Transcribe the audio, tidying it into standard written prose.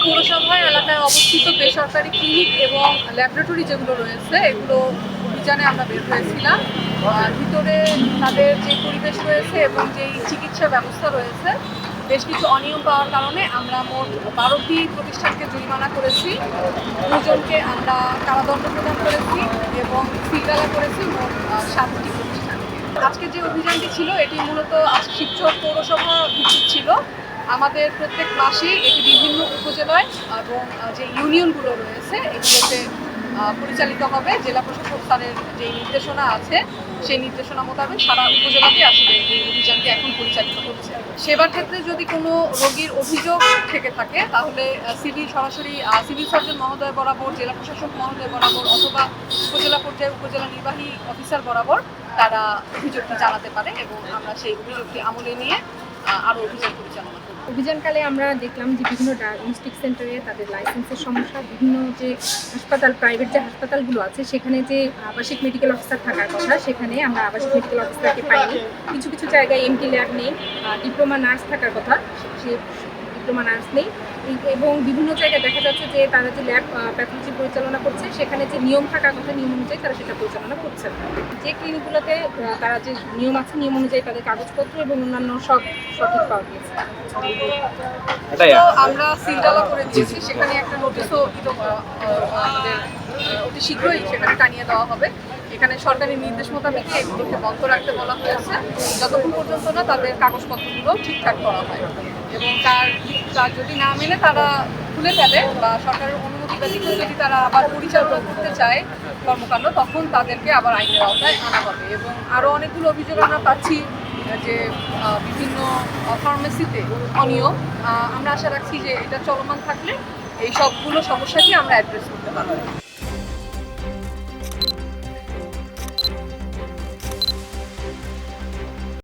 পৌরসভার এলাকায় অবস্থিত বেসরকারি ক্লিনিক এবং ল্যাবরেটরি যেগুলো রয়েছে এগুলো অভিযানে আমরা বের হয়েছিলাম। ভিতরে তাদের যে পরিবেশ রয়েছে এবং যেই চিকিৎসা ব্যবস্থা রয়েছে বেশ কিছু অনিয়ম পাওয়ার কারণে আমরা মোট 12টি প্রতিষ্ঠানকে জরিমানা করেছি, 2জনকে আমরা কারাদণ্ড প্রদান করেছি এবং সিলগালা করেছি মোট 7টি প্রতিষ্ঠান। আজকে যে অভিযানটি ছিল এটি মূলত শিবচর পৌরসভা ভিত্তিক ছিল। আমাদের প্রত্যেক মাসেই এটি বিভিন্ন উপজেলায় এবং যে ইউনিয়নগুলো রয়েছে এগুলোতে পরিচালিত হবে। জেলা প্রশাসক স্যারের যে নির্দেশনা আছে সেই নির্দেশনা মোতাবেক সারা উপজেলাতে আসলে এই অভিযানটি এখন পরিচালিত হচ্ছে। সেবার ক্ষেত্রে যদি কোনো রোগীর অভিযোগ থেকে থাকে তাহলে সরাসরি সিভিল সার্জন মহোদয় বরাবর, জেলা প্রশাসক মহোদয় বরাবর অথবা উপজেলা পর্যায়ে উপজেলা নির্বাহী অফিসার বরাবর তারা অভিযোগটি জানাতে পারে এবং আমরা সেই অভিযোগটি আমলে নিয়ে আরও অভিযান পরিচালনা করব। অভিযানকালে আমরা দেখলাম যে বিভিন্ন ডায়াগনস্টিক সেন্টারে তাদের লাইসেন্সের সমস্যা, বিভিন্ন যে হাসপাতাল, প্রাইভেট যে হাসপাতালগুলো আছে সেখানে যে আবাসিক মেডিকেল অফিসার থাকার কথা সেখানে আমরা আবাসিক মেডিকেল অফিসারকে পাইনি। কিছু কিছু জায়গায় এমটি ল্যাব নেই, ডিপ্লোমা নার্স থাকার কথা সে ডিপ্লোমা নার্স নেই এবং বিভিন্ন জায়গায় দেখা যাচ্ছে যে তারা যে ল্যাব প্যাথোলজি পরিচালনা করছে সেখানে যে নিয়ম থাকার কথা নিয়ম অনুযায়ী তারা সেটা পরিচালনা করছে না। যে ক্লিনিকগুলোতে তারা যে নিয়ম আছে নিয়ম অনুযায়ী তাদের কাগজপত্র এবং অন্যান্য সব সঠিক পাওয়া গিয়েছে। আমরা সিলগালা করে দিয়েছি, সেখানে একটা নোটিশও আমাদের অতি শীঘ্রই সেখানে টানিয়ে দেওয়া হবে। এখানে সরকারি নির্দেশ মোতাবেক এগুলোকে বন্ধ রাখতে বলা হয়েছে যতক্ষণ পর্যন্ত না তাদের কাগজপত্রগুলো ঠিকঠাক করা হয় এবং তার যদি না মেনে তারা খুলে ফেলে বা সরকারের অনুমতি ব্যতীত যদি তারা আবার পরিচালনা করতে চায় কর্মকাণ্ড তখন তাদেরকে আবার আইনের আওতায় আনা হবে। এবং আরও অনেকগুলো অভিযোগ আমরা পাচ্ছি যে বিভিন্ন ফার্মেসিতে অনিয়ম। আমরা আশা রাখছি যে এটা চলমান থাকলে এই সবগুলো সমস্যাকে আমরা অ্যাড্রেস করতে পারবো।